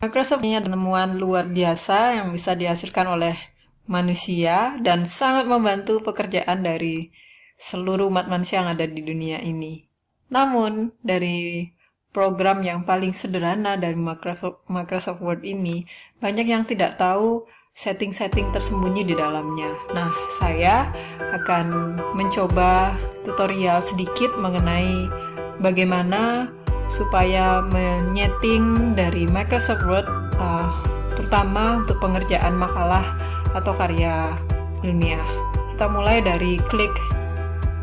Microsoft punya penemuan luar biasa yang bisa dihasilkan oleh manusia dan sangat membantu pekerjaan dari seluruh umat manusia yang ada di dunia ini. Namun, dari program yang paling sederhana dari Microsoft Word ini, banyak yang tidak tahu setting-setting tersembunyi di dalamnya. Nah, saya akan mencoba tutorial sedikit mengenai bagaimana supaya menyeting dari Microsoft Word, terutama untuk pengerjaan makalah atau karya ilmiah. Kita mulai dari klik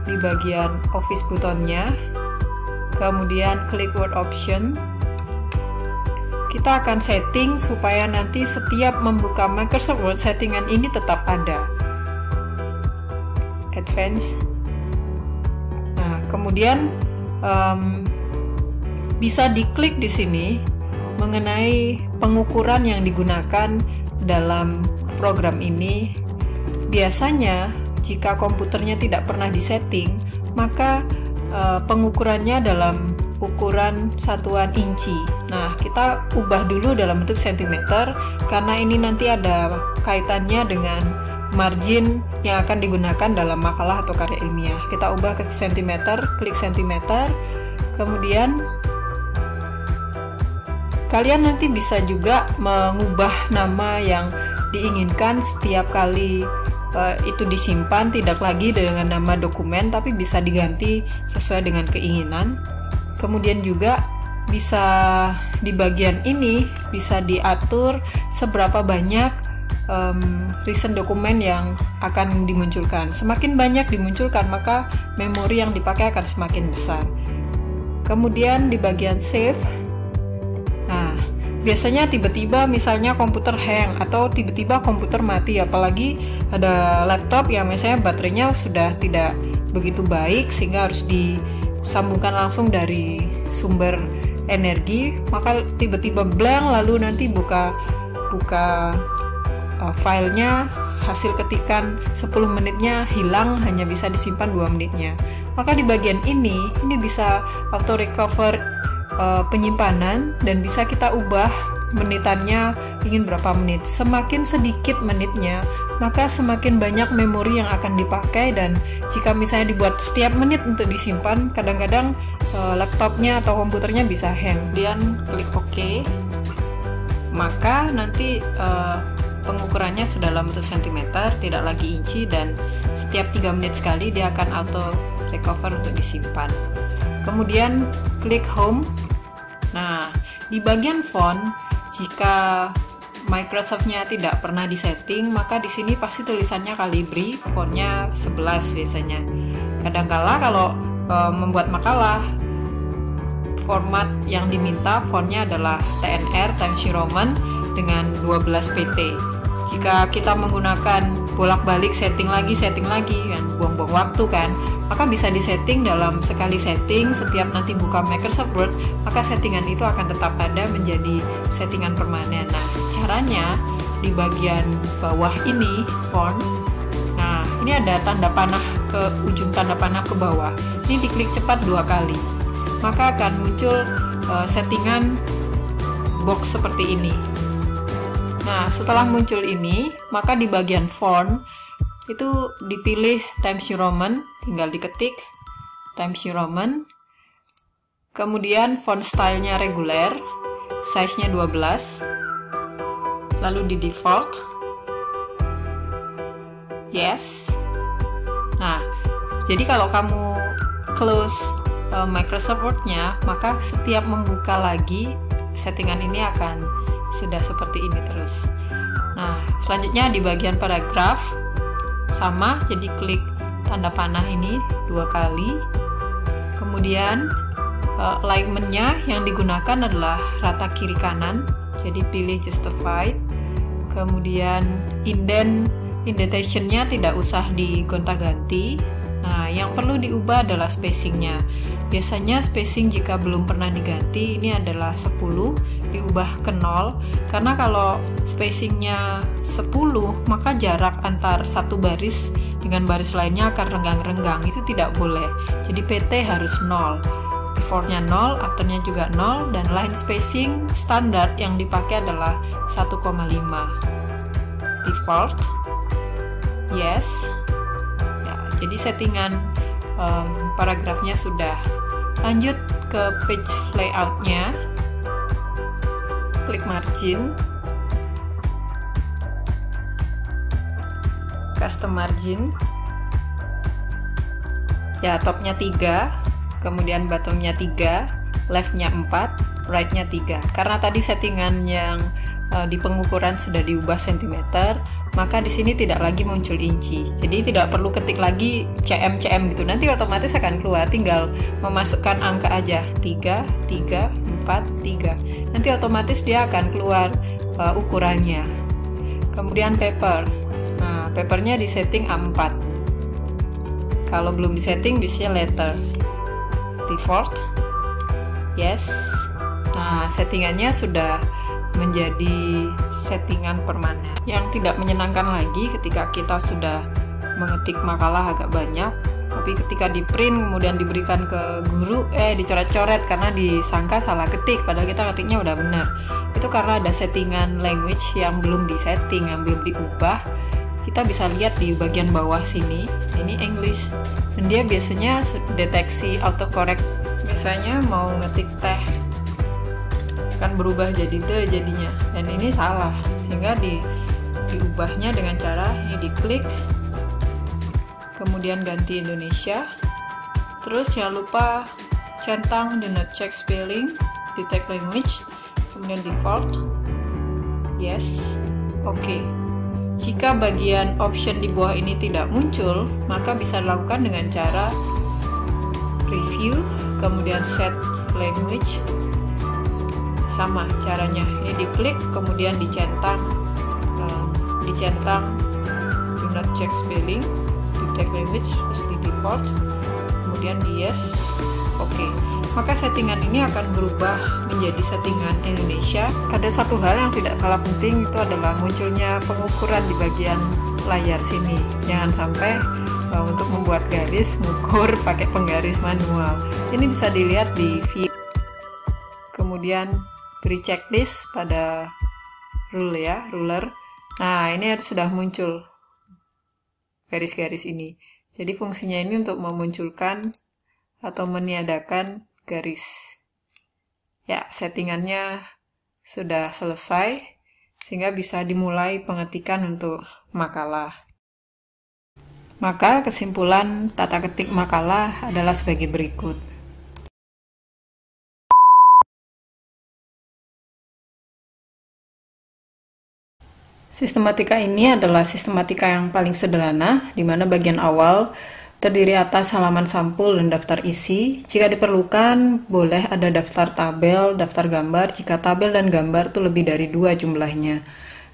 di bagian Office buttonnya, kemudian klik Word Option. Kita akan setting supaya nanti setiap membuka Microsoft Word, settingan ini tetap ada. Advance. Nah, kemudian bisa diklik di sini mengenai pengukuran yang digunakan dalam program ini. Biasanya jika komputernya tidak pernah disetting, maka pengukurannya dalam ukuran satuan inci. Nah, kita ubah dulu dalam bentuk sentimeter karena ini nanti ada kaitannya dengan margin yang akan digunakan dalam makalah atau karya ilmiah. Kita ubah ke sentimeter, klik sentimeter, kemudian kalian nanti bisa juga mengubah nama yang diinginkan setiap kali itu disimpan, tidak lagi dengan nama dokumen, tapi bisa diganti sesuai dengan keinginan. Kemudian juga bisa di bagian ini bisa diatur seberapa banyak recent dokumen yang akan dimunculkan. Semakin banyak dimunculkan, maka memori yang dipakai akan semakin besar. Kemudian di bagian save, nah, biasanya tiba-tiba misalnya komputer hang atau tiba-tiba komputer mati, apalagi ada laptop yang misalnya baterainya sudah tidak begitu baik sehingga harus disambungkan langsung dari sumber energi, maka tiba-tiba blank, lalu nanti buka filenya, hasil ketikan 10 menitnya hilang, hanya bisa disimpan 2 menitnya. Maka di bagian ini bisa auto recover penyimpanan dan bisa kita ubah menitannya ingin berapa menit. Semakin sedikit menitnya, maka semakin banyak memori yang akan dipakai, dan jika misalnya dibuat setiap menit untuk disimpan, kadang-kadang laptopnya atau komputernya bisa hang. Kemudian klik OK, maka nanti pengukurannya sudah dalam bentuk sentimeter, tidak lagi inci, dan setiap 3 menit sekali dia akan auto recover untuk disimpan. Kemudian klik Home. Nah, di bagian font, jika Microsoft-nya tidak pernah disetting, maka di sini pasti tulisannya Calibri, fontnya 11 biasanya. Kadangkala kalau membuat makalah, format yang diminta fontnya adalah TNR, Times New Roman dengan 12 PT. Jika kita menggunakan bolak-balik setting lagi kan buang-buang waktu kan, maka bisa disetting dalam sekali setting. Setiap nanti buka Microsoft Word, maka settingan itu akan tetap ada menjadi settingan permanen. Nah, caranya di bagian bawah ini font. Nah, ini ada tanda panah ke ujung tanda panah ke bawah. Ini diklik cepat 2 kali, maka akan muncul settingan box seperti ini. Nah, setelah muncul ini, maka di bagian font itu dipilih Times New Roman, tinggal diketik Times New Roman. Kemudian font stylenya reguler, size-nya 12. Lalu di default. Yes. Nah, jadi kalau kamu close Microsoft Word-nya, maka setiap membuka lagi settingan ini akan sudah seperti ini terus. Nah, selanjutnya di bagian paragraf sama, jadi klik tanda panah ini 2 kali. Kemudian alignment-nya yang digunakan adalah rata kiri kanan, jadi pilih justified. Kemudian indentation-nya tidak usah digonta-ganti. Nah, yang perlu diubah adalah spacing-nya. Biasanya spacing jika belum pernah diganti, ini adalah 10, diubah ke 0, karena kalau spacingnya 10, maka jarak antar satu baris dengan baris lainnya akan renggang-renggang, itu tidak boleh. Jadi PT harus 0. defaultnya 0, afternya juga 0, dan line spacing standar yang dipakai adalah 1,5. Default, yes. Ya, jadi settingan paragrafnya sudah. Lanjut ke page layoutnya, klik margin, custom margin. Ya, topnya 3, kemudian bottomnya 3, leftnya 4, rightnya 3. Karena tadi settingan yang di pengukuran sudah diubah cm, maka di sini tidak lagi muncul inci. Jadi tidak perlu ketik lagi cm gitu. Nanti otomatis akan keluar, tinggal memasukkan angka aja 3, 3, 4, 3. Nanti otomatis dia akan keluar ukurannya. Kemudian paper. Nah, papernya disetting A4. Kalau belum disetting bisa letter. Default, yes. Nah, settingannya sudah menjadi settingan permanen. Yang tidak menyenangkan lagi ketika kita sudah mengetik makalah agak banyak, tapi ketika di print kemudian diberikan ke guru, dicoret-coret karena disangka salah ketik, padahal kita ketiknya udah benar. Itu karena ada settingan language yang belum disetting, yang belum diubah. Kita bisa lihat di bagian bawah sini, ini English, dan dia biasanya deteksi autocorrect. Misalnya mau ngetik teh, kan berubah jadi the jadinya, dan ini salah, sehingga diubahnya dengan cara ini diklik, kemudian ganti Indonesia, terus jangan lupa centang do not check spelling, detect language, kemudian default, yes, oke. Jika bagian option di bawah ini tidak muncul, maka bisa dilakukan dengan cara review, kemudian set language. Sama caranya, ini diklik, kemudian dicentang do not check spelling, detect language, terus di default, kemudian di yes, oke. Maka settingan ini akan berubah menjadi settingan Indonesia. Ada satu hal yang tidak kalah penting, itu adalah munculnya pengukuran di bagian layar sini. Jangan sampai untuk membuat garis ngukur pakai penggaris manual. Ini bisa dilihat di view. Kemudian beri checklist pada ruler. Nah, ini sudah muncul garis-garis ini. Jadi fungsinya ini untuk memunculkan atau meniadakan garis. Ya, settingannya sudah selesai, sehingga bisa dimulai pengetikan untuk makalah. Maka kesimpulan tata ketik makalah adalah sebagai berikut. Sistematika ini adalah sistematika yang paling sederhana, di mana bagian awal terdiri atas halaman sampul dan daftar isi. Jika diperlukan, boleh ada daftar tabel, daftar gambar, jika tabel dan gambar itu lebih dari 2 jumlahnya.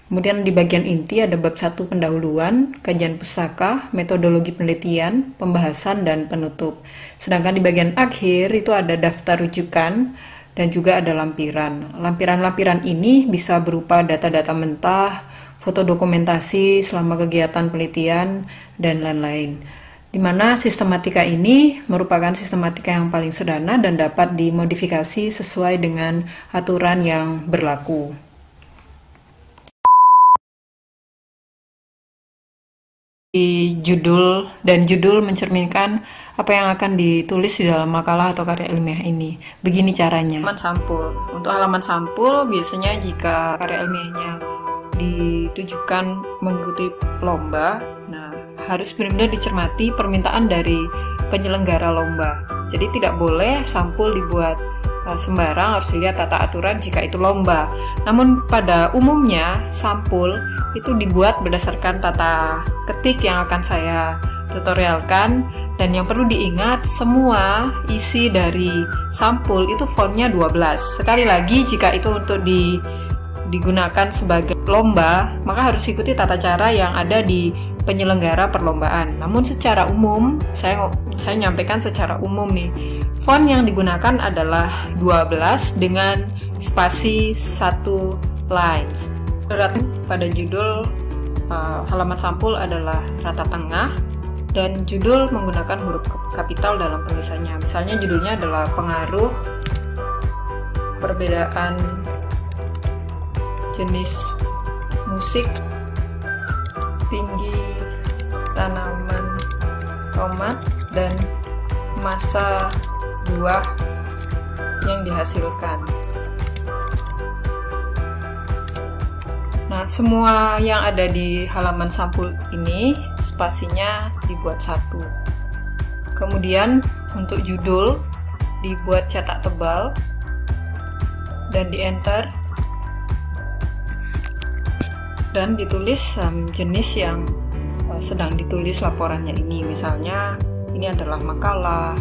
Kemudian di bagian inti ada bab 1 pendahuluan, kajian pusaka, metodologi penelitian, pembahasan, dan penutup. Sedangkan di bagian akhir itu ada daftar rujukan dan juga ada lampiran. Lampiran-lampiran ini bisa berupa data-data mentah, foto dokumentasi selama kegiatan penelitian, dan lain-lain. Di mana sistematika ini merupakan sistematika yang paling sederhana dan dapat dimodifikasi sesuai dengan aturan yang berlaku. Di judul mencerminkan apa yang akan ditulis di dalam makalah atau karya ilmiah ini. Begini caranya. Halaman sampul. Untuk halaman sampul, biasanya jika karya ilmiahnya ditujukan mengikuti lomba, nah harus benar-benar dicermati permintaan dari penyelenggara lomba. Jadi tidak boleh sampul dibuat sembarang, harus dilihat tata aturan jika itu lomba. Namun pada umumnya sampul itu dibuat berdasarkan tata ketik yang akan saya tutorialkan, dan yang perlu diingat semua isi dari sampul itu fontnya 12. Sekali lagi, jika itu untuk digunakan sebagai lomba, maka harus ikuti tata cara yang ada di penyelenggara perlombaan. Namun secara umum, saya nyampaikan secara umum nih, font yang digunakan adalah 12 dengan spasi 1 lines. Pada judul halaman sampul adalah rata tengah, Dan judul menggunakan huruf kapital dalam penulisannya. Misalnya judulnya adalah pengaruh perbedaan jenis musik, tinggi tanaman tomat, dan masa buah yang dihasilkan. Nah, semua yang ada di halaman sampul ini spasinya dibuat satu. Kemudian untuk judul dibuat cetak tebal dan di enter, dan ditulis jenis yang sedang ditulis laporannya ini. Misalnya ini adalah makalah,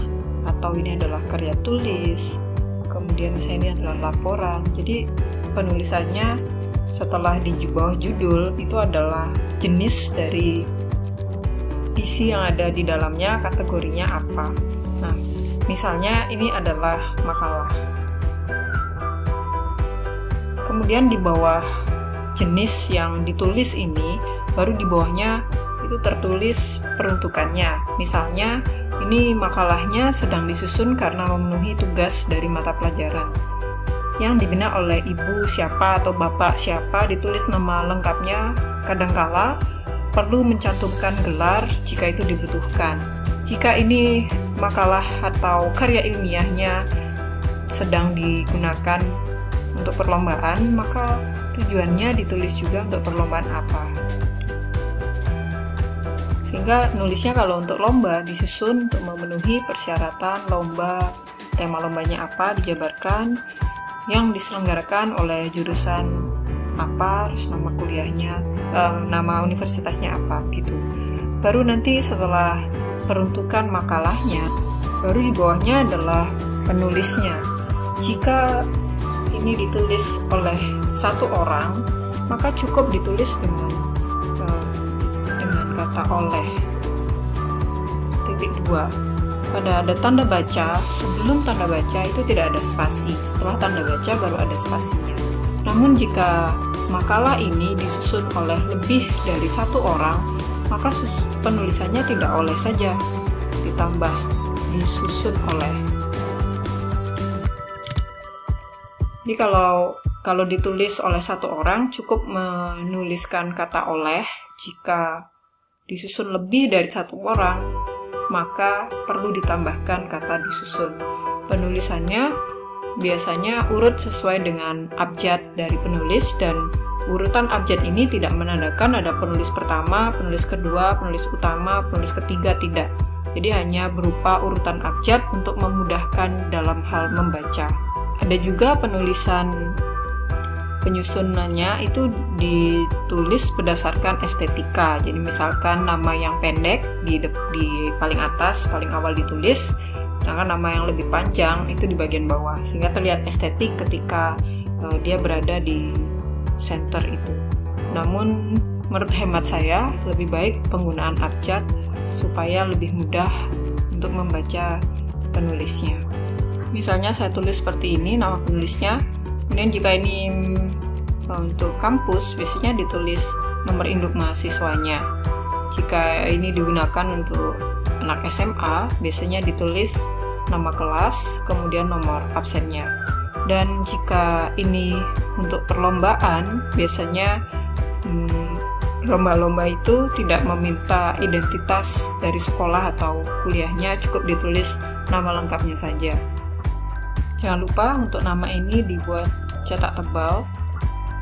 atau ini adalah karya tulis, kemudian misalnya ini adalah laporan. Jadi penulisannya setelah di bawah judul itu adalah jenis dari isi yang ada di dalamnya, kategorinya apa. Nah, misalnya ini adalah makalah. Kemudian di bawah jenis yang ditulis ini, baru di bawahnya itu tertulis peruntukannya. Misalnya ini makalahnya sedang disusun karena memenuhi tugas dari mata pelajaran yang dibina oleh ibu siapa atau bapak siapa, ditulis nama lengkapnya. Kadangkala perlu mencantumkan gelar jika itu dibutuhkan. Jika ini makalah atau karya ilmiahnya sedang digunakan untuk perlombaan, maka tujuannya ditulis juga untuk perlombaan apa. Sehingga nulisnya kalau untuk lomba disusun untuk memenuhi persyaratan lomba, tema lombanya apa, dijabarkan, yang diselenggarakan oleh jurusan apa, terus nama kuliahnya, nama universitasnya apa, gitu. Baru nanti setelah peruntukan makalahnya, baru di bawahnya adalah penulisnya. Jika ini ditulis oleh satu orang, maka cukup ditulis dengan kata oleh. Titik 2. Pada ada tanda baca, sebelum tanda baca itu tidak ada spasi, setelah tanda baca baru ada spasinya. Namun jika makalah ini disusun oleh lebih dari satu orang, maka penulisannya tidak oleh saja, ditambah disusun oleh. Jadi kalau ditulis oleh satu orang, cukup menuliskan kata oleh. Jika disusun lebih dari satu orang, maka perlu ditambahkan kata disusun. Penulisannya biasanya urut sesuai dengan abjad dari penulis, dan urutan abjad ini tidak menandakan ada penulis pertama, penulis kedua, penulis utama, penulis ketiga, tidak. Jadi hanya berupa urutan abjad untuk memudahkan dalam hal membaca. Ada juga penyusunannya itu ditulis berdasarkan estetika. Jadi misalkan nama yang pendek di paling atas, paling awal ditulis, sedangkan nama yang lebih panjang itu di bagian bawah, sehingga terlihat estetik ketika dia berada di center itu. Namun menurut hemat saya lebih baik penggunaan abjad supaya lebih mudah untuk membaca penulisnya. Misalnya saya tulis seperti ini nama penulisnya. Kemudian jika ini untuk kampus, biasanya ditulis nomor induk mahasiswanya. Jika ini digunakan untuk anak SMA, biasanya ditulis nama kelas, kemudian nomor absennya. Dan jika ini untuk perlombaan, biasanya lomba-lomba itu tidak meminta identitas dari sekolah atau kuliahnya, cukup ditulis nama lengkapnya saja. Jangan lupa untuk nama ini dibuat cetak tebal,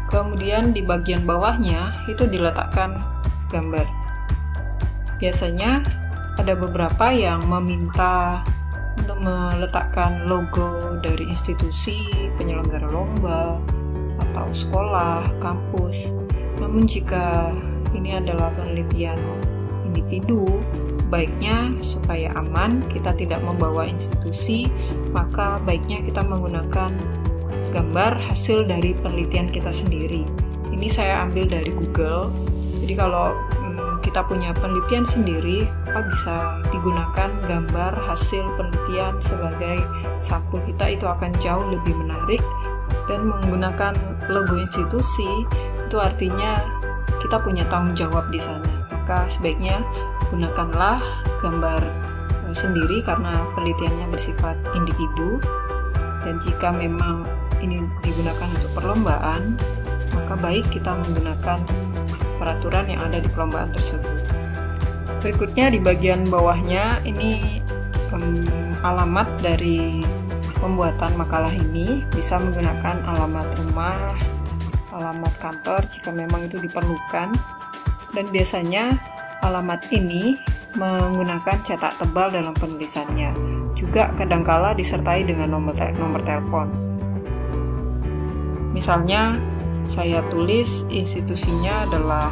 kemudian di bagian bawahnya itu diletakkan gambar. Biasanya ada beberapa yang meminta untuk meletakkan logo dari institusi, penyelenggara lomba, atau sekolah, kampus. Namun jika ini adalah penelitian individu, baiknya supaya aman, kita tidak membawa institusi, maka baiknya kita menggunakan gambar hasil dari penelitian kita sendiri. Ini saya ambil dari Google. Jadi kalau kita punya penelitian sendiri, maka bisa digunakan gambar hasil penelitian sebagai sampul kita, itu akan jauh lebih menarik. Dan menggunakan logo institusi, itu artinya kita punya tanggung jawab di sana. Maka sebaiknya gunakanlah gambar sendiri karena penelitiannya bersifat individu, dan jika memang ini digunakan untuk perlombaan, maka baik kita menggunakan peraturan yang ada di perlombaan tersebut. Berikutnya di bagian bawahnya ini alamat dari pembuatan makalah ini, bisa menggunakan alamat rumah, alamat kantor jika memang itu diperlukan, dan biasanya alamat ini menggunakan cetak tebal dalam penulisannya. Juga kadangkala disertai dengan nomor telepon. Misalnya saya tulis institusinya adalah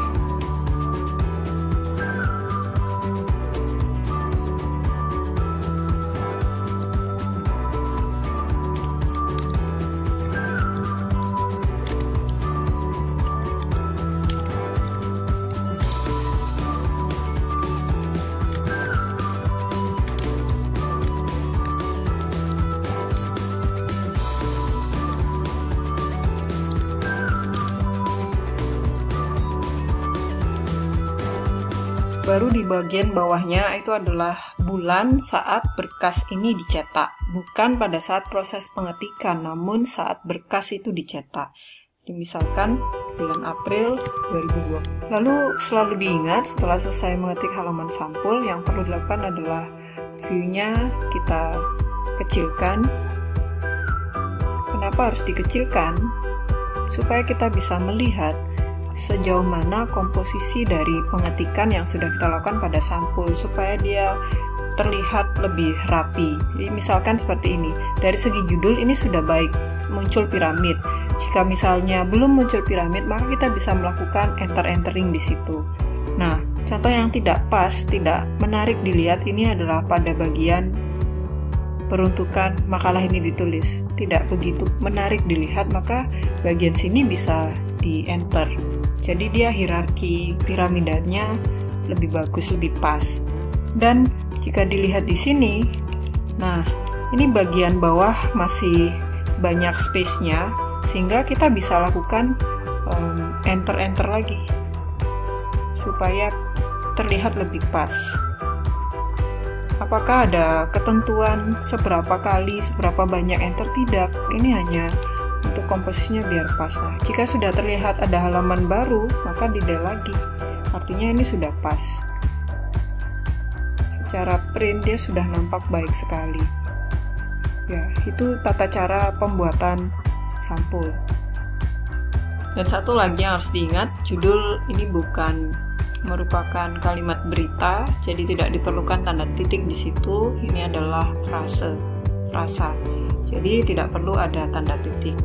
baru di bagian bawahnya itu adalah bulan saat berkas ini dicetak, bukan pada saat proses pengetikan, namun saat berkas itu dicetak. Misalkan bulan April 2020. Lalu selalu diingat setelah selesai mengetik halaman sampul, yang perlu dilakukan adalah view-nya kita kecilkan. Kenapa harus dikecilkan? Supaya kita bisa melihat sejauh mana komposisi dari pengetikan yang sudah kita lakukan pada sampul, supaya dia terlihat lebih rapi. Jadi misalkan seperti ini, dari segi judul ini sudah baik, muncul piramid. Jika misalnya belum muncul piramid, maka kita bisa melakukan entering di situ. Nah, contoh yang tidak pas, tidak menarik dilihat ini adalah pada bagian peruntukan makalah ini ditulis. Tidak begitu menarik dilihat, maka bagian sini bisa di-enter. Jadi dia hierarki piramidanya lebih bagus, lebih pas. Dan jika dilihat di sini, nah ini bagian bawah masih banyak space-nya, sehingga kita bisa lakukan enter lagi supaya terlihat lebih pas. Apakah ada ketentuan seberapa kali, seberapa banyak enter? Tidak, ini hanya untuk komposisinya biar pas. Nah, jika sudah terlihat ada halaman baru, maka di-delete lagi. Artinya ini sudah pas. Secara print dia sudah nampak baik sekali. Ya, itu tata cara pembuatan sampul. Dan satu lagi yang harus diingat, judul ini bukan merupakan kalimat berita, jadi tidak diperlukan tanda titik di situ. Ini adalah frasa. Jadi tidak perlu ada tanda titik.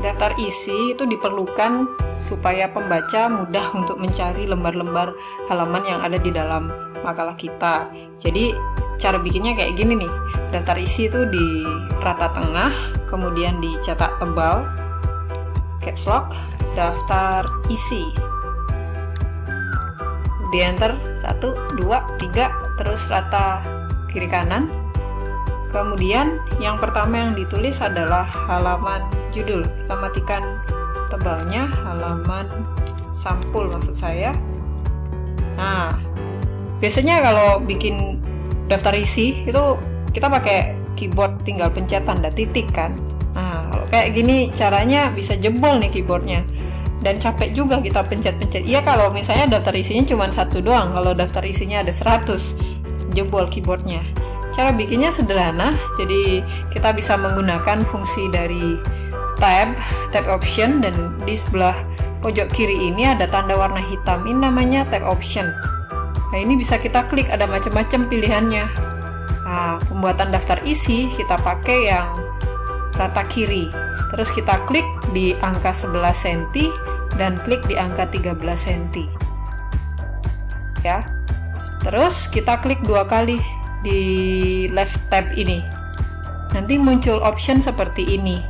Daftar isi itu diperlukan supaya pembaca mudah untuk mencari lembar-lembar halaman yang ada di dalam makalah kita. Jadi cara bikinnya kayak gini nih. Daftar isi itu di rata tengah, kemudian dicetak tebal, caps lock, daftar isi. Di enter 1, 2, 3, terus rata kiri kanan. Kemudian yang pertama yang ditulis adalah halaman judul. Kita matikan tebalnya, halaman sampul maksud saya. Nah, biasanya kalau bikin daftar isi itu kita pakai keyboard, tinggal pencet tanda titik kan. Nah, kalau kayak gini caranya bisa jebol nih keyboardnya. Dan capek juga kita pencet-pencet. Iya, kalau misalnya daftar isinya cuma 1 doang, kalau daftar isinya ada 100, jebol keyboardnya. Cara bikinnya sederhana, jadi kita bisa menggunakan fungsi dari tab option, dan di sebelah pojok kiri ini ada tanda warna hitam, ini namanya tab option. Nah, ini bisa kita klik, ada macam-macam pilihannya. Nah, pembuatan daftar isi kita pakai yang rata kiri, terus kita klik di angka 11 cm dan klik di angka 13 cm ya. Terus kita klik 2 kali di left tab ini, nanti muncul option seperti ini.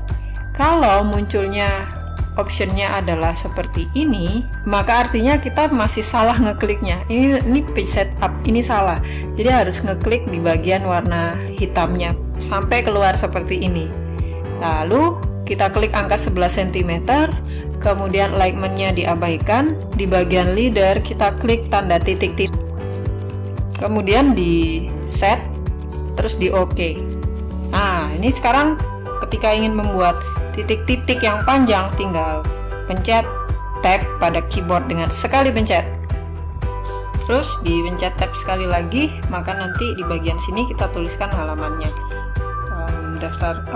Kalau munculnya optionnya adalah seperti ini, maka artinya kita masih salah ngekliknya. Ini page setup, ini salah. Jadi harus ngeklik di bagian warna hitamnya sampai keluar seperti ini. Lalu kita klik angka 11 cm, kemudian alignment-nya diabaikan. Di bagian leader kita klik tanda titik-titik, kemudian di set, terus di OK. Nah, ini sekarang ketika ingin membuat titik-titik yang panjang, tinggal pencet tab pada keyboard dengan sekali pencet. Terus dipencet tab sekali lagi, maka nanti di bagian sini kita tuliskan halamannya.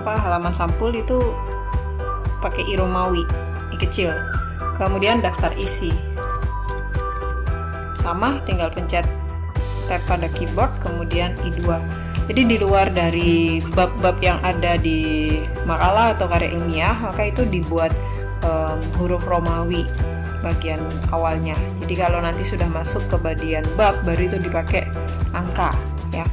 Halaman sampul itu pakai I Romawi, I kecil. Kemudian daftar isi. Sama, tinggal pencet tab pada keyboard, kemudian I2. Jadi di luar dari bab-bab yang ada di makalah atau karya ilmiah, maka itu dibuat huruf Romawi bagian awalnya. Jadi kalau nanti sudah masuk ke bagian bab, baru itu dipakai angka ya.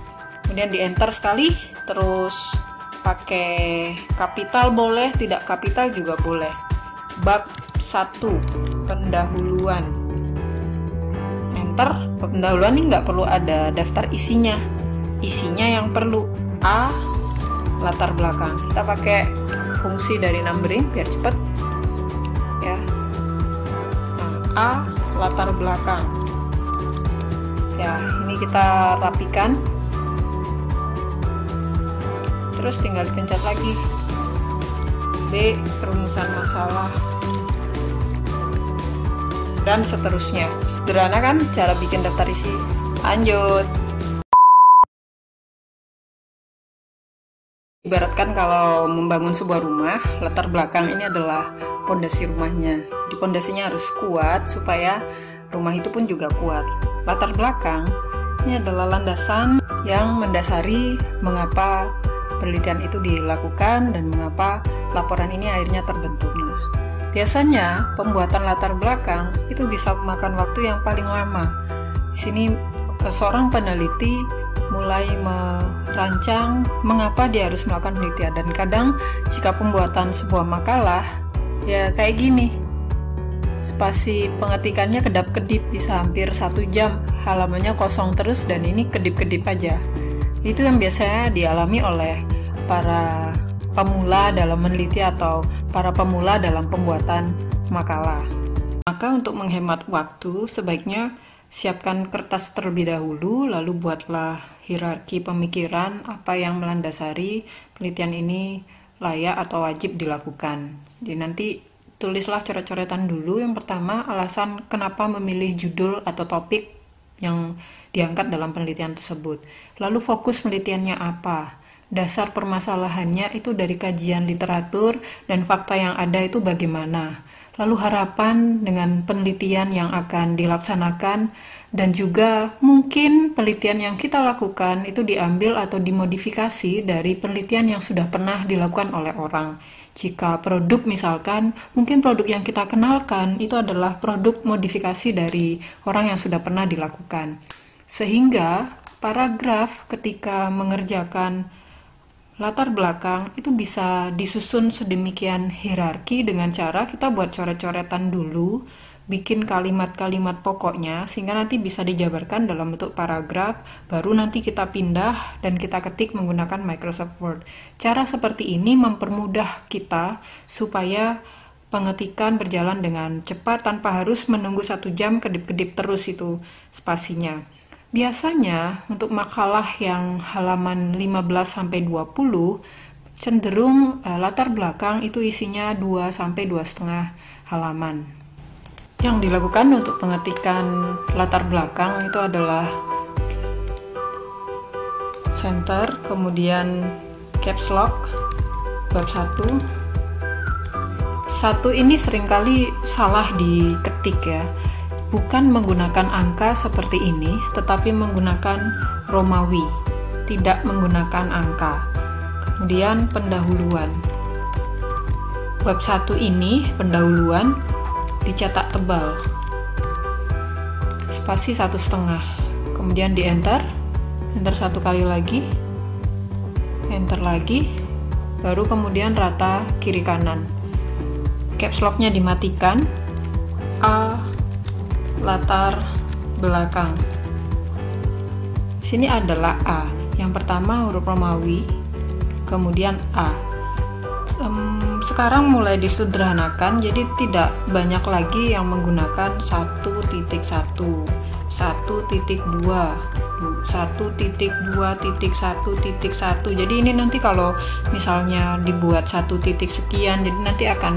Kemudian di enter sekali, terus pakai kapital boleh, tidak kapital juga boleh. Bab 1, pendahuluan. Enter. Bab pendahuluan ini nggak perlu ada daftar isinya. Isinya yang perlu A, latar belakang. Kita pakai fungsi dari numbering biar cepet ya. Nah, A, latar belakang ya. Ini kita rapikan, terus tinggal dipencet lagi. B, perumusan masalah, dan seterusnya. Sederhana kan cara bikin daftar isi? Lanjut. Ibaratkan kalau membangun sebuah rumah, latar belakang ini adalah pondasi rumahnya. Jadi pondasinya harus kuat supaya rumah itu pun juga kuat. Latar belakang ini adalah landasan yang mendasari mengapa penelitian itu dilakukan dan mengapa laporan ini akhirnya terbentuk. Nah, biasanya pembuatan latar belakang itu bisa memakan waktu yang paling lama. Di sini seorang peneliti mulai merancang mengapa dia harus melakukan penelitian, dan kadang jika pembuatan sebuah makalah ya kayak gini, spasi pengetikannya kedap-kedip, bisa hampir 1 jam, halamannya kosong terus dan ini kedip-kedip aja. Itu yang biasanya dialami oleh para pemula dalam meneliti atau para pemula dalam pembuatan makalah. Maka untuk menghemat waktu, sebaiknya siapkan kertas terlebih dahulu, lalu buatlah hierarki pemikiran apa yang melandasari penelitian ini layak atau wajib dilakukan. Jadi nanti tulislah coret-coretan dulu. Yang pertama, alasan kenapa memilih judul atau topik yang diangkat dalam penelitian tersebut. Lalu fokus penelitiannya apa? Dasar permasalahannya itu dari kajian literatur dan fakta yang ada itu bagaimana. Lalu harapan dengan penelitian yang akan dilaksanakan, dan juga mungkin penelitian yang kita lakukan itu diambil atau dimodifikasi dari penelitian yang sudah pernah dilakukan oleh orang. Jika produk misalkan, mungkin produk yang kita kenalkan itu adalah produk modifikasi dari orang yang sudah pernah dilakukan. Sehingga paragraf ketika mengerjakan latar belakang itu bisa disusun sedemikian hierarki dengan cara kita buat coret-coretan dulu, bikin kalimat-kalimat pokoknya sehingga nanti bisa dijabarkan dalam bentuk paragraf, baru nanti kita pindah dan kita ketik menggunakan Microsoft Word. Cara seperti ini mempermudah kita supaya pengetikan berjalan dengan cepat tanpa harus menunggu 1 jam kedip-kedip terus itu spasinya. Biasanya untuk makalah yang halaman 15-20 cenderung latar belakang itu isinya 2-2,5 halaman. Yang dilakukan untuk pengetikan latar belakang itu adalah center, kemudian caps lock, bab 1. 1 ini seringkali salah diketik ya. Bukan menggunakan angka seperti ini, tetapi menggunakan Romawi, tidak menggunakan angka. Kemudian pendahuluan. Bab 1 ini, pendahuluan, dicetak tebal. Spasi 1,5. Kemudian di enter 1 kali lagi, enter lagi, baru kemudian rata kiri kanan. Caps lock-nya dimatikan, A, latar belakang. Di sini adalah A. Yang pertama huruf Romawi, kemudian A. sekarang mulai disederhanakan, jadi tidak banyak lagi yang menggunakan 1.1, 1.2, 1.2.1.1. Jadi ini nanti kalau misalnya dibuat 1 titik sekian, jadi nanti akan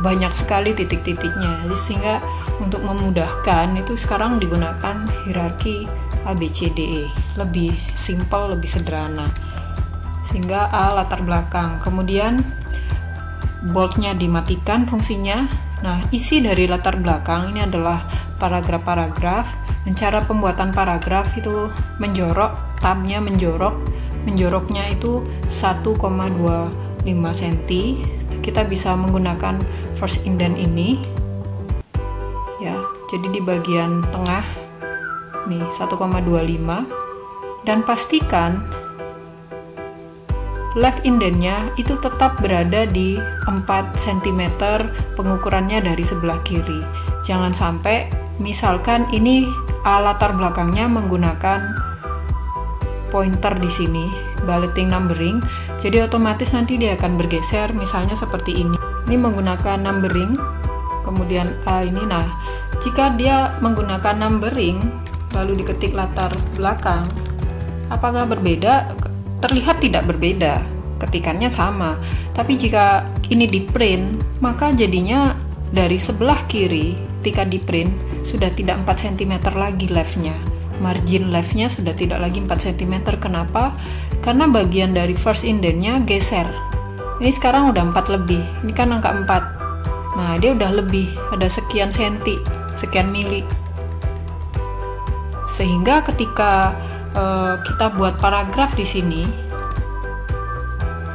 banyak sekali titik-titiknya. Jadi sehingga untuk memudahkan itu sekarang digunakan hierarki ABCDE, lebih simpel, lebih sederhana. Sehingga A latar belakang, kemudian boldnya dimatikan fungsinya. Nah, isi dari latar belakang ini adalah paragraf-paragraf. Dan cara pembuatan paragraf itu menjorok, tabnya menjoroknya itu 1,25 cm. Kita bisa menggunakan first indent ini ya, jadi di bagian tengah nih 1,25, dan pastikan left indentnya itu tetap berada di 4 cm pengukurannya dari sebelah kiri. Jangan sampai misalkan ini latar belakangnya menggunakan pointer di sini, bulletin numbering, jadi otomatis nanti dia akan bergeser, misalnya seperti ini. Ini menggunakan numbering, kemudian A ini. Nah, jika dia menggunakan numbering lalu diketik latar belakang, apakah berbeda? Terlihat tidak berbeda, ketikannya sama. Tapi jika ini di print, maka jadinya dari sebelah kiri ketika di print sudah tidak 4 cm lagi leftnya. Margin leftnya sudah tidak lagi 4 cm. Kenapa? Karena bagian dari first indentnya geser. Ini sekarang udah 4 lebih. Ini kan angka 4. Nah, dia udah lebih, ada sekian senti, sekian mili. Sehingga ketika kita buat paragraf di sini,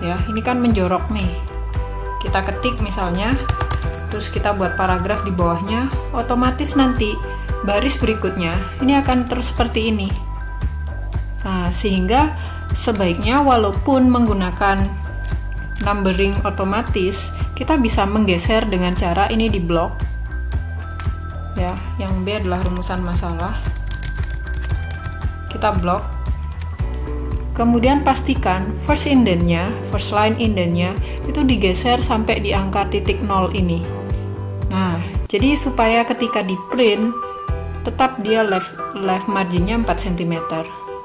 ya, ini kan menjorok nih. Kita ketik misalnya, terus kita buat paragraf di bawahnya, otomatis nanti baris berikutnya ini akan terus seperti ini. Nah, sehingga sebaiknya walaupun menggunakan numbering otomatis, kita bisa menggeser dengan cara ini di blok. Ya, yang B adalah rumusan masalah. Kita blok. Kemudian pastikan first indentnya, first line indentnya itu digeser sampai di angka titik 0 ini. Nah, jadi supaya ketika di print tetap dia left marginnya 4 cm.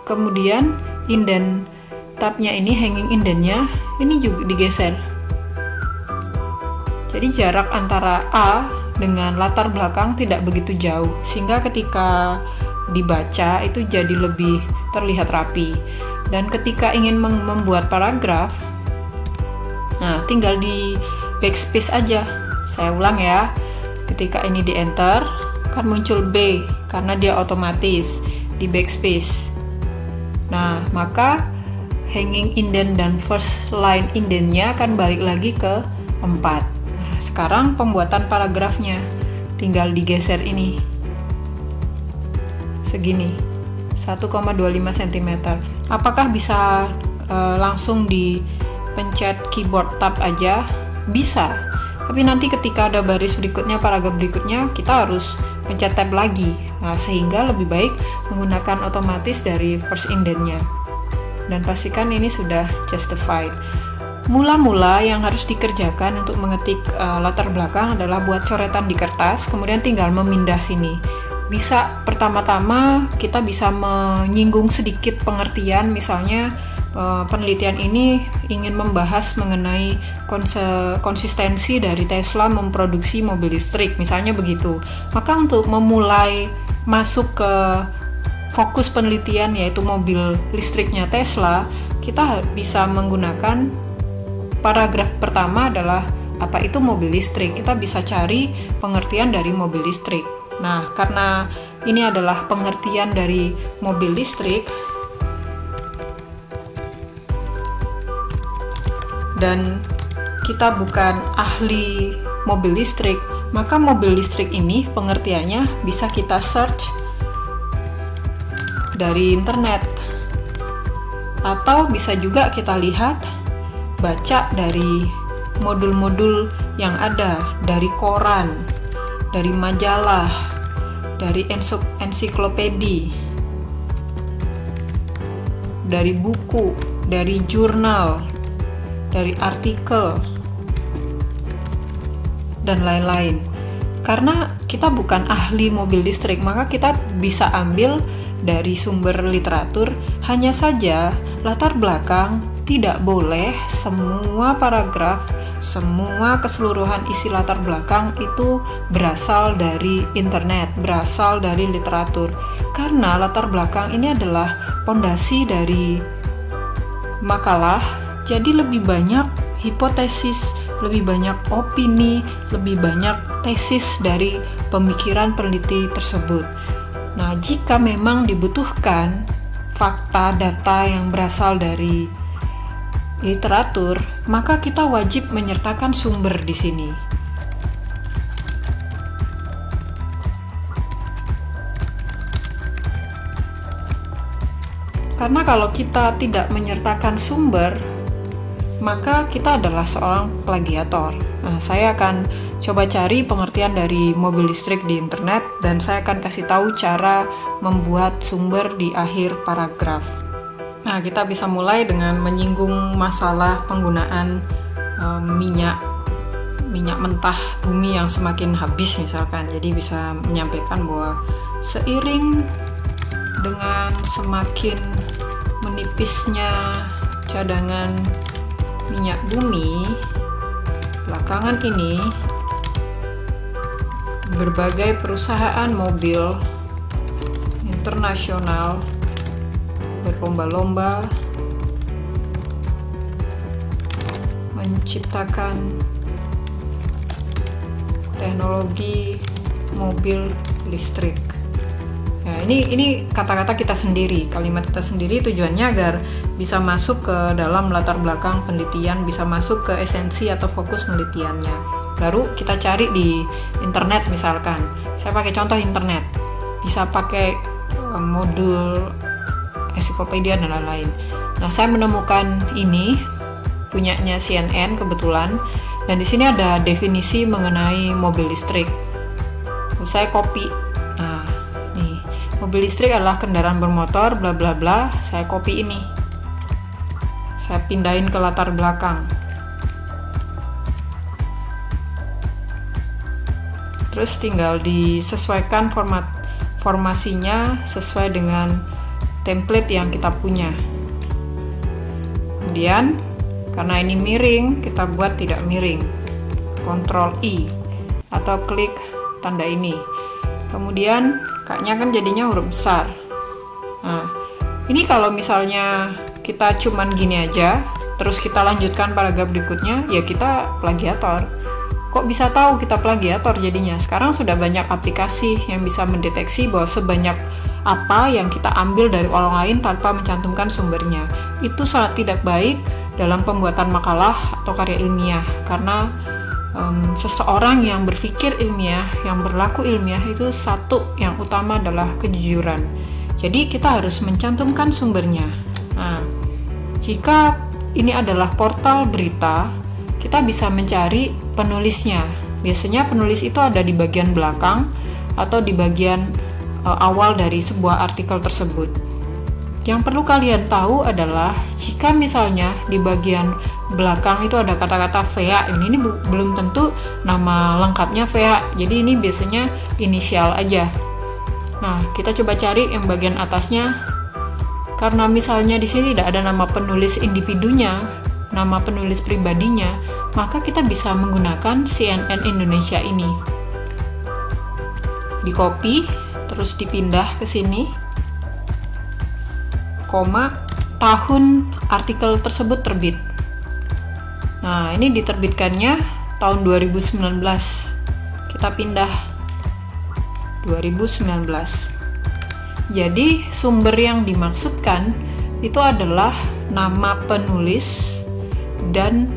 Kemudian indent tabnya ini, hanging indentnya ini juga digeser. Jadi jarak antara A dengan latar belakang tidak begitu jauh, sehingga ketika dibaca itu jadi lebih terlihat rapi. Dan ketika ingin membuat paragraf, nah tinggal di backspace aja. Saya ulang ya, ketika ini di enter kan muncul B karena dia otomatis di backspace. Nah, maka hanging indent dan first line indentnya akan balik lagi ke 4. Nah, sekarang pembuatan paragrafnya tinggal digeser ini segini, 1,25 cm. Apakah bisa langsung dipencet keyboard tab aja? Bisa. Tapi nanti ketika ada baris berikutnya, paragraf berikutnya, kita harus pencet tab lagi. Nah, sehingga lebih baik menggunakan otomatis dari first indentnya. Dan pastikan ini sudah justified. Mula-mula yang harus dikerjakan untuk mengetik latar belakang adalah buat coretan di kertas, kemudian tinggal memindah sini. Bisa pertama-tama kita bisa menyinggung sedikit pengertian, misalnya penelitian ini ingin membahas mengenai konsistensi dari Tesla memproduksi mobil listrik, misalnya begitu. Maka untuk memulai masuk ke fokus penelitian yaitu mobil listriknya Tesla, kita bisa menggunakan paragraf pertama adalah apa itu mobil listrik. Kita bisa cari pengertian dari mobil listrik. Nah, karena ini adalah pengertian dari mobil listrik dan kita bukan ahli mobil listrik, maka mobil listrik ini pengertiannya bisa kita search dari internet, atau bisa juga kita lihat, baca dari modul-modul yang ada, dari koran, dari majalah, dari ensiklopedi, dari buku, dari jurnal, dari artikel. dan lain-lain. Karena kita bukan ahli mobil listrik, maka kita bisa ambil dari sumber literatur. Hanya saja latar belakang tidak boleh semua paragraf, semua keseluruhan isi latar belakang itu berasal dari internet, berasal dari literatur. Karena latar belakang ini adalah pondasi dari makalah, jadi lebih banyak hipotesis, lebih banyak opini, lebih banyak tesis dari pemikiran peneliti tersebut. Nah, jika memang dibutuhkan fakta data yang berasal dari literatur, maka kita wajib menyertakan sumber di sini. Karena kalau kita tidak menyertakan sumber, maka kita adalah seorang plagiator. Nah, saya akan coba cari pengertian dari mobil listrik di internet dan saya akan kasih tahu cara membuat sumber di akhir paragraf. Nah, kita bisa mulai dengan menyinggung masalah penggunaan minyak mentah bumi yang semakin habis misalkan. Jadi bisa menyampaikan bahwa seiring dengan semakin menipisnya cadangan minyak bumi belakangan ini, berbagai perusahaan mobil internasional berlomba-lomba menciptakan teknologi mobil listrik. Nah, ini kata-kata kita sendiri, kalimat kita sendiri, tujuannya agar bisa masuk ke dalam latar belakang penelitian, bisa masuk ke esensi atau fokus penelitiannya. Baru kita cari di internet misalkan. Saya pakai contoh internet. Bisa pakai modul ensiklopedia dan lain-lain. Nah, saya menemukan ini punyanya CNN kebetulan, dan di sini ada definisi mengenai mobil listrik. Saya copy. Nah, nih, mobil listrik adalah kendaraan bermotor bla bla bla. Saya copy ini. Saya pindahin ke latar belakang. Terus tinggal disesuaikan formasinya sesuai dengan template yang kita punya. Kemudian karena ini miring, kita buat tidak miring. Ctrl I atau klik tanda ini. Kemudian kaknya kan jadinya huruf besar. Nah, ini kalau misalnya kita cuman gini aja, terus kita lanjutkan paragraf berikutnya, ya kita plagiator. Kok bisa tahu kita plagiator jadinya? Sekarang sudah banyak aplikasi yang bisa mendeteksi bahwa sebanyak apa yang kita ambil dari orang lain tanpa mencantumkan sumbernya. Itu sangat tidak baik dalam pembuatan makalah atau karya ilmiah, karena seseorang yang berpikir ilmiah, yang berlaku ilmiah, itu satu yang utama adalah kejujuran. Jadi kita harus mencantumkan sumbernya. Nah, jika ini adalah portal berita, kita bisa mencari penulisnya. Biasanya penulis itu ada di bagian belakang atau di bagian awal dari sebuah artikel tersebut. Yang perlu kalian tahu adalah jika misalnya di bagian belakang itu ada kata-kata VA, ini belum tentu nama lengkapnya VA. Jadi ini biasanya inisial aja. Nah, kita coba cari yang bagian atasnya. Karena misalnya di sini tidak ada nama penulis individunya, nama penulis pribadinya, maka kita bisa menggunakan CNN Indonesia ini. Di copy, terus dipindah ke sini, koma, tahun artikel tersebut terbit. Nah, ini diterbitkannya tahun 2019. Kita pindah 2019. Jadi, sumber yang dimaksudkan itu adalah nama penulis dan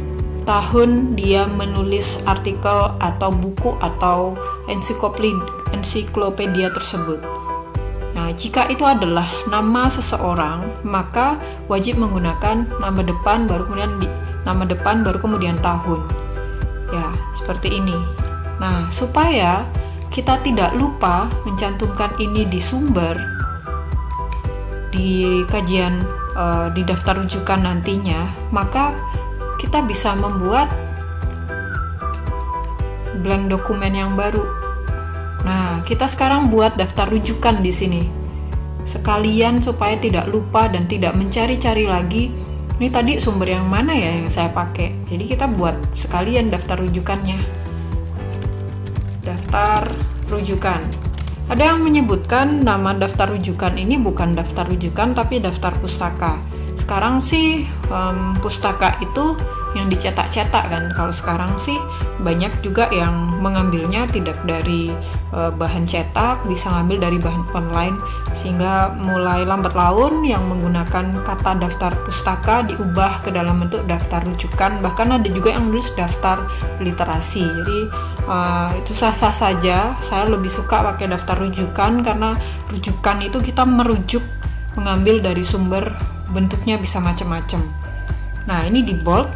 tahun dia menulis artikel atau buku atau ensiklopedia tersebut. Nah, jika itu adalah nama seseorang, maka wajib menggunakan nama depan baru kemudian tahun. Ya, seperti ini. Nah, supaya kita tidak lupa mencantumkan ini di sumber, di kajian, di daftar rujukan nantinya, maka kita bisa membuat blank dokumen yang baru. Nah, kita sekarang buat daftar rujukan di sini. Sekalian supaya tidak lupa dan tidak mencari-cari lagi, ini tadi sumber yang mana ya yang saya pakai. Jadi kita buat sekalian daftar rujukannya. Daftar rujukan. Ada yang menyebutkan nama daftar rujukan ini bukan daftar rujukan tapi daftar pustaka. Sekarang sih pustaka itu yang dicetak-cetak kan. Kalau sekarang sih banyak juga yang mengambilnya tidak dari bahan cetak, bisa ngambil dari bahan online, sehingga mulai lambat laun yang menggunakan kata daftar pustaka diubah ke dalam bentuk daftar rujukan. Bahkan ada juga yang nulis daftar literasi. Jadi itu sah-sah saja. Saya lebih suka pakai daftar rujukan karena rujukan itu kita merujuk, mengambil dari sumber, bentuknya bisa macam-macam. Nah, ini di bold,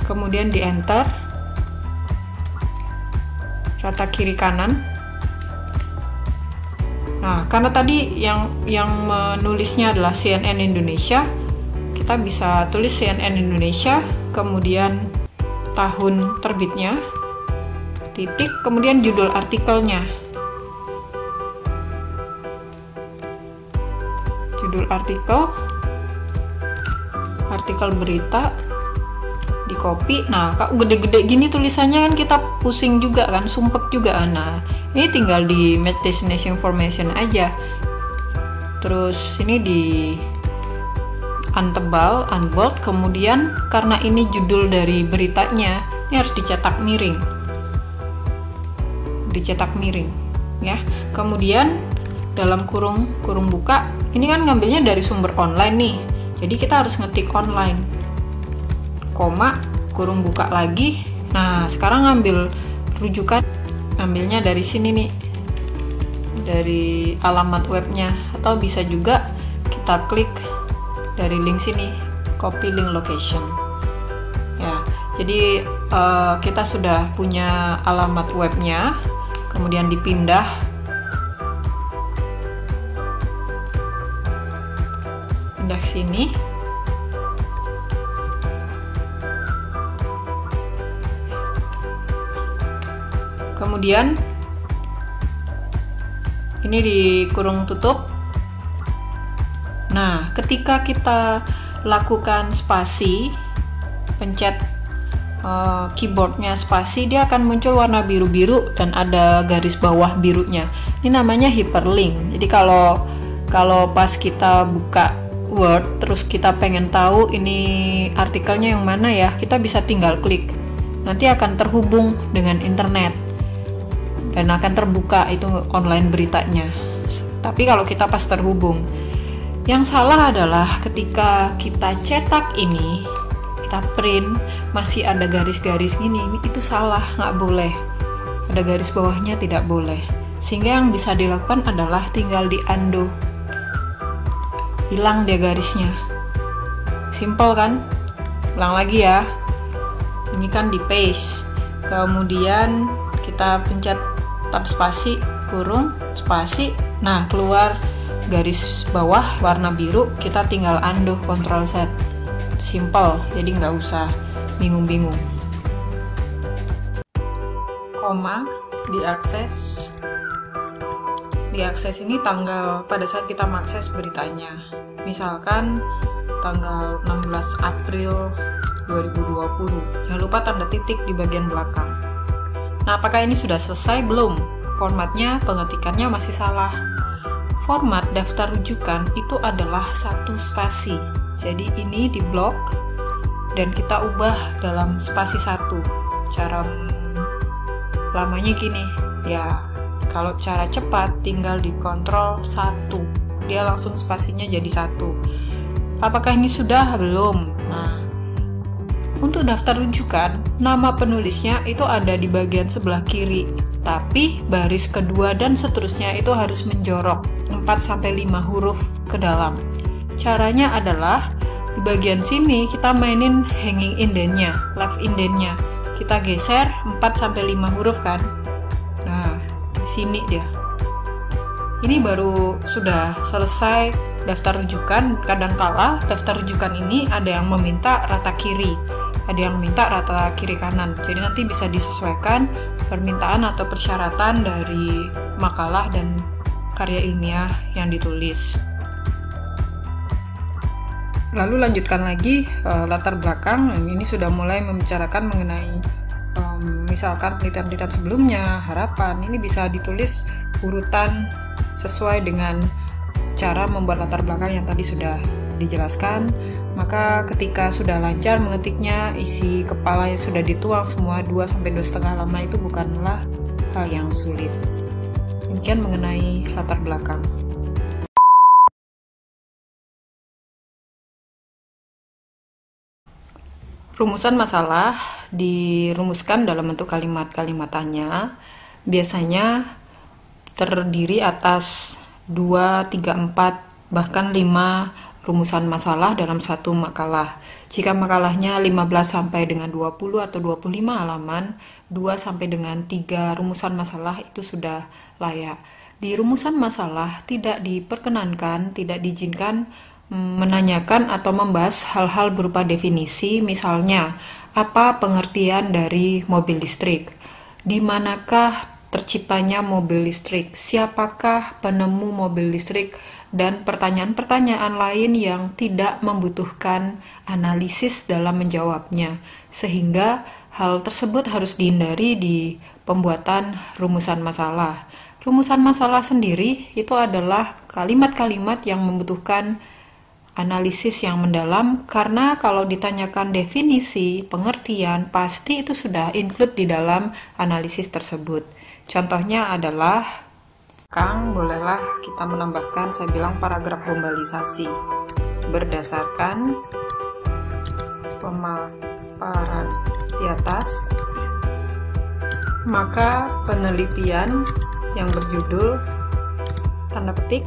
kemudian di enter, rata kiri kanan. Nah, karena tadi yang menulisnya adalah CNN Indonesia, kita bisa tulis CNN Indonesia, kemudian tahun terbitnya, titik, kemudian judul artikelnya. Judul artikel berita, di copy. Nah, kalau gede-gede gini tulisannya kan kita pusing juga kan, sumpek juga. Nah, ini tinggal di match destination information aja. Terus ini di untebal, unbold, kemudian karena ini judul dari beritanya, ini harus dicetak miring. Dicetak miring ya. Kemudian dalam kurung buka, ini kan ngambilnya dari sumber online nih. Jadi kita harus ngetik online. Koma, kurung buka lagi. Nah, sekarang ngambil rujukan, ambilnya dari sini nih, dari alamat webnya, atau bisa juga kita klik dari link sini, copy link location ya. Jadi kita sudah punya alamat webnya, kemudian dipindah, pindah sini. Kemudian ini di kurung tutup. Nah, ketika kita lakukan spasi, pencet keyboardnya spasi, dia akan muncul warna biru-biru dan ada garis bawah birunya. Ini namanya hyperlink. Jadi kalau pas kita buka Word terus kita pengen tahu ini artikelnya yang mana ya, kita bisa tinggal klik. Nanti akan terhubung dengan internet dan akan terbuka itu online beritanya. Tapi kalau kita pas terhubung, yang salah adalah ketika kita cetak ini, kita print, masih ada garis-garis gini, itu salah, nggak boleh. Ada garis bawahnya, tidak boleh. Sehingga yang bisa dilakukan adalah tinggal di undo, hilang dia garisnya. Simple kan? Ulang lagi ya. Ini kan di paste, kemudian kita pencet tab spasi, kurung, spasi. Nah, keluar garis bawah warna biru, kita tinggal undo, Ctrl Z. Simple, jadi nggak usah bingung-bingung. Koma, diakses. Diakses ini tanggal pada saat kita mengakses beritanya. Misalkan tanggal 16 April 2020. Jangan lupa tanda titik di bagian belakang. Nah, apakah ini sudah selesai? Belum. Formatnya, pengetikannya masih salah. Format daftar rujukan itu adalah satu spasi. Jadi ini di blok dan kita ubah dalam spasi satu. Cara lamanya gini. Ya, kalau cara cepat tinggal di Ctrl 1. Dia langsung spasinya jadi satu. Apakah ini sudah? Belum. Nah, untuk daftar rujukan, nama penulisnya itu ada di bagian sebelah kiri, tapi baris kedua dan seterusnya itu harus menjorok 4-5 huruf ke dalam. Caranya adalah di bagian sini kita mainin hanging indent-nya, left indent-nya. Kita geser 4-5 huruf kan. Nah, di sini dia. Ini baru sudah selesai daftar rujukan. Kadangkala daftar rujukan ini ada yang meminta rata kiri. ada yang minta rata kiri kanan. Jadi nanti bisa disesuaikan permintaan atau persyaratan dari makalah dan karya ilmiah yang ditulis. Lalu lanjutkan lagi latar belakang. Ini sudah mulai membicarakan mengenai misalkan penelitian-penelitian sebelumnya, harapan. Ini bisa ditulis urutan sesuai dengan cara membuat latar belakang yang tadi sudah dijelaskan. Maka ketika sudah lancar mengetiknya, isi kepalanya sudah dituang semua 2-2,5 halaman, itu bukanlah hal yang sulit. Demikian mengenai latar belakang. Rumusan masalah dirumuskan dalam bentuk kalimat-kalimat tanya. Biasanya terdiri atas 2, 3, 4, bahkan 5 rumusan masalah dalam satu makalah. Jika makalahnya 15 sampai dengan 20 atau 25 halaman, 2 sampai dengan 3 rumusan masalah itu sudah layak. Di rumusan masalah tidak diperkenankan, tidak diizinkan menanyakan atau membahas hal-hal berupa definisi, misalnya apa pengertian dari mobil listrik, di manakah terciptanya mobil listrik, siapakah penemu mobil listrik, dan pertanyaan-pertanyaan lain yang tidak membutuhkan analisis dalam menjawabnya, sehingga hal tersebut harus dihindari di pembuatan rumusan masalah. Rumusan masalah sendiri itu adalah kalimat-kalimat yang membutuhkan analisis yang mendalam, karena kalau ditanyakan definisi, pengertian, pasti itu sudah include di dalam analisis tersebut. Contohnya adalah, Kang, bolehlah kita menambahkan, saya bilang, paragraf bombalisasi berdasarkan pemaparan di atas. Maka penelitian yang berjudul tanda petik,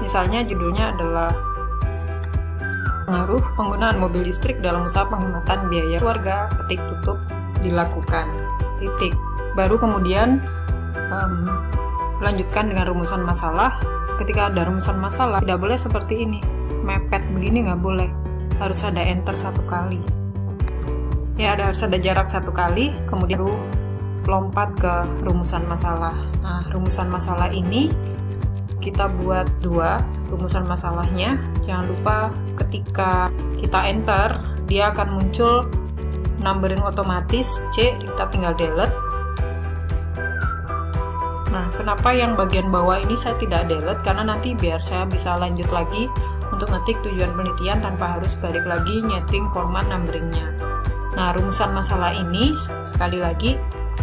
misalnya judulnya adalah pengaruh penggunaan mobil listrik dalam usaha penghematan biaya keluarga, petik tutup, dilakukan, titik. Baru kemudian lanjutkan dengan rumusan masalah. Ketika ada rumusan masalah, tidak boleh seperti ini, mepet begini nggak boleh, harus ada enter 1 kali. Ya, harus ada jarak 1 kali, kemudian baru lompat ke rumusan masalah. Nah, rumusan masalah ini kita buat 2 rumusan masalahnya. Jangan lupa ketika kita enter, dia akan muncul numbering otomatis C, kita tinggal delete. Nah, kenapa yang bagian bawah ini saya tidak delete? Karena nanti biar saya bisa lanjut lagi untuk ngetik tujuan penelitian tanpa harus balik lagi nyeting format numberingnya. Nah, rumusan masalah ini sekali lagi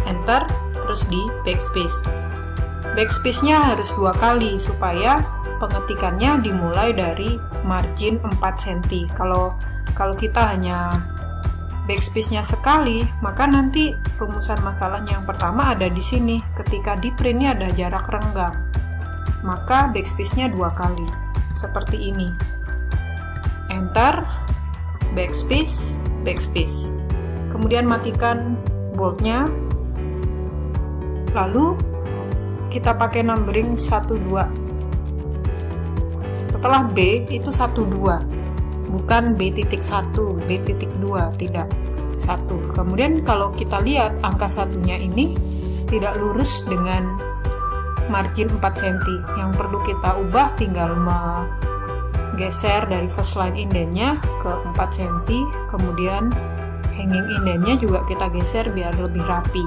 enter, terus di backspace. Backspace-nya harus 2 kali supaya pengetikannya dimulai dari margin 4 cm. Kalau kita hanya backspace-nya sekali, maka nanti rumusan masalahnya yang pertama ada di sini. Ketika di print-nya ada jarak renggang, maka backspace-nya 2 kali. Seperti ini. Enter, backspace, backspace. Kemudian matikan bold-nya. Lalu kita pakai numbering 1-2. Setelah B itu 1-2, bukan B.1, B.2, tidak, 1. Kemudian kalau kita lihat angka satunya ini tidak lurus dengan margin 4 cm. Yang perlu kita ubah tinggal menggeser dari first line indentnya ke 4 cm, kemudian hanging indentnya juga kita geser biar lebih rapi.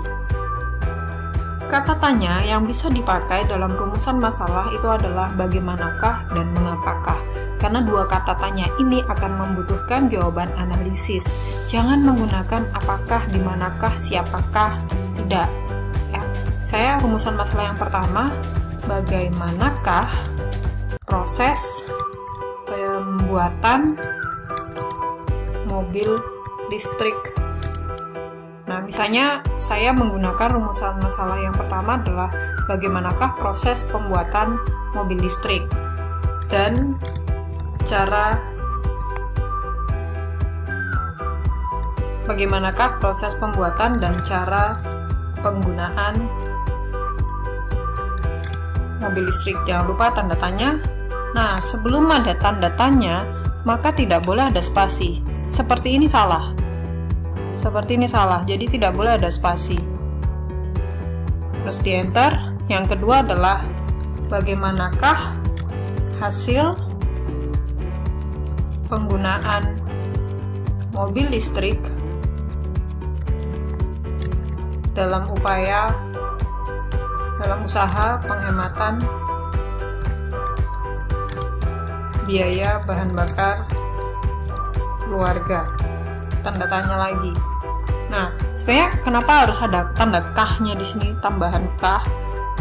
Kata tanya yang bisa dipakai dalam rumusan masalah itu adalah bagaimanakah dan mengapakah. Karena 2 kata tanya ini akan membutuhkan jawaban analisis. Jangan menggunakan apakah, dimanakah, siapakah, tidak. Ya. Saya rumusan masalah yang pertama, bagaimanakah proses pembuatan mobil listrik. Nah, misalnya saya menggunakan rumusan masalah yang pertama adalah bagaimanakah proses pembuatan mobil listrik dan bagaimanakah proses pembuatan dan cara penggunaan mobil listrik. Jangan lupa tanda tanya. Nah, sebelum ada tanda tanya, maka tidak boleh ada spasi. Seperti ini salah. seperti ini salah, jadi tidak boleh ada spasi. Terus di enter. Yang kedua adalah bagaimanakah hasil penggunaan mobil listrik dalam usaha penghematan biaya bahan bakar keluarga. Tanda tanya lagi. Nah, sebenarnya kenapa harus ada tanda kah-nya di sini, tambahan kah?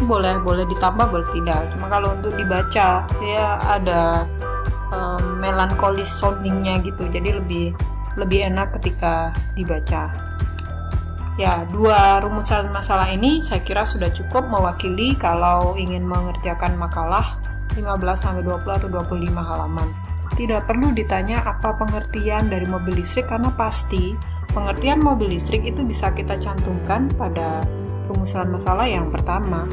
Boleh ditambah, boleh tidak. Cuma kalau untuk dibaca ya ada melankolis soundingnya gitu, jadi lebih enak ketika dibaca. Ya, dua rumusan masalah ini saya kira sudah cukup mewakili kalau ingin mengerjakan makalah 15-20 atau 25 halaman. Tidak perlu ditanya apa pengertian dari mobil listrik, karena pasti pengertian mobil listrik itu bisa kita cantumkan pada rumusan masalah yang pertama.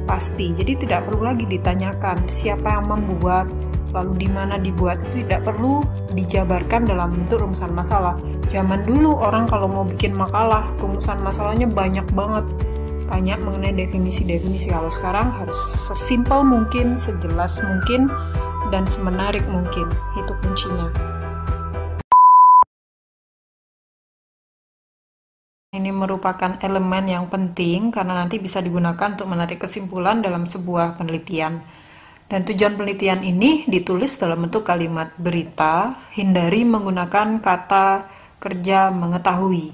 Pasti, jadi tidak perlu lagi ditanyakan siapa yang membuat, lalu di mana dibuat, itu tidak perlu dijabarkan dalam bentuk rumusan masalah. Zaman dulu orang kalau mau bikin makalah, rumusan masalahnya banyak banget. Tanya mengenai definisi-definisi. Kalau sekarang harus sesimpel mungkin, sejelas mungkin, dan semenarik mungkin. Itu kuncinya. Ini merupakan elemen yang penting karena nanti bisa digunakan untuk menarik kesimpulan dalam sebuah penelitian. Dan tujuan penelitian ini ditulis dalam bentuk kalimat berita. Hindari menggunakan kata kerja mengetahui.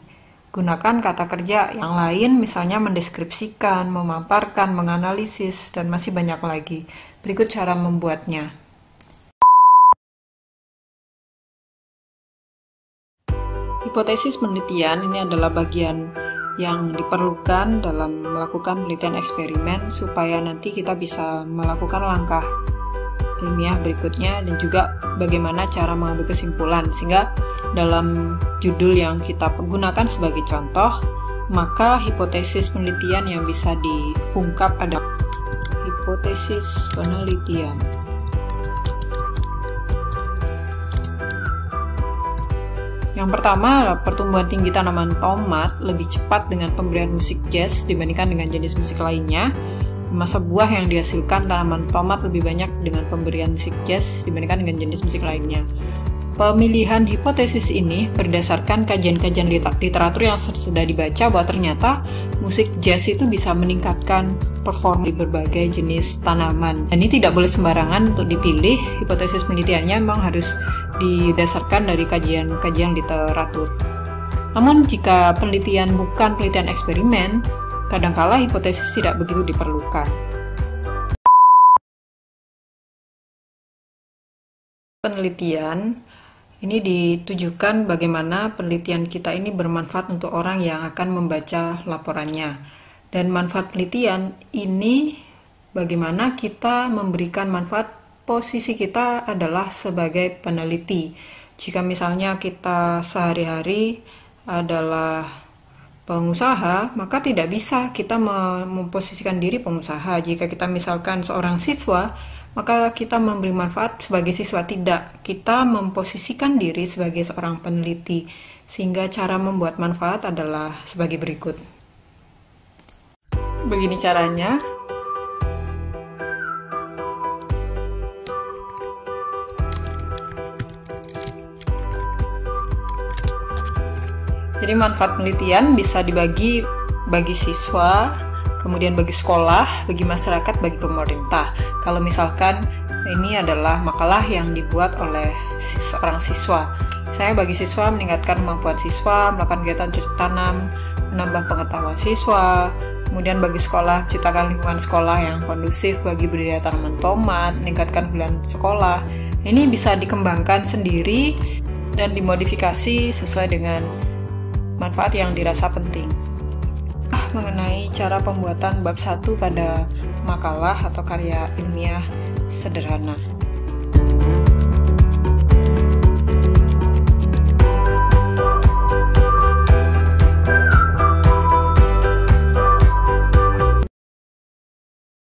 Gunakan kata kerja yang lain, misalnya mendeskripsikan, memaparkan, menganalisis, dan masih banyak lagi. Berikut cara membuatnya. Hipotesis penelitian ini adalah bagian yang diperlukan dalam melakukan penelitian eksperimen supaya nanti kita bisa melakukan langkah ilmiah berikutnya dan juga bagaimana cara mengambil kesimpulan, sehingga dalam judul yang kita gunakan sebagai contoh, maka hipotesis penelitian yang bisa diungkap ada hipotesis penelitian. Yang pertama adalah pertumbuhan tinggi tanaman tomat lebih cepat dengan pemberian musik jazz dibandingkan dengan jenis musik lainnya. Masa buah yang dihasilkan tanaman tomat lebih banyak dengan pemberian musik jazz dibandingkan dengan jenis musik lainnya. Pemilihan hipotesis ini berdasarkan kajian-kajian literatur yang sudah dibaca bahwa ternyata musik jazz itu bisa meningkatkan performa di berbagai jenis tanaman. Dan ini tidak boleh sembarangan untuk dipilih, hipotesis penelitiannya memang harus didasarkan dari kajian-kajian literatur. Namun jika penelitian bukan penelitian eksperimen, kadangkala hipotesis tidak begitu diperlukan. Penelitian ini ditujukan bagaimana penelitian kita ini bermanfaat untuk orang yang akan membaca laporannya. Dan manfaat penelitian ini bagaimana kita memberikan manfaat. Posisi kita adalah sebagai peneliti. Jika misalnya kita sehari-hari adalah pengusaha, maka tidak bisa kita memposisikan diri pengusaha. Jika kita misalkan seorang siswa, maka kita memberi manfaat sebagai siswa. Tidak, kita memposisikan diri sebagai seorang peneliti. Sehingga cara membuat manfaat adalah sebagai berikut. Begini caranya. Jadi manfaat penelitian bisa dibagi bagi siswa, kemudian bagi sekolah, bagi masyarakat, bagi pemerintah. Kalau misalkan ini adalah makalah yang dibuat oleh seorang siswa, saya bagi siswa meningkatkan kemampuan siswa, melakukan kegiatan cocok tanam, menambah pengetahuan siswa. Kemudian bagi sekolah, ciptakan lingkungan sekolah yang kondusif bagi budidaya tanaman tomat, meningkatkan pilihan sekolah. Ini bisa dikembangkan sendiri dan dimodifikasi sesuai dengan manfaat yang dirasa penting. Mengenai cara pembuatan bab 1 pada makalah atau karya ilmiah sederhana.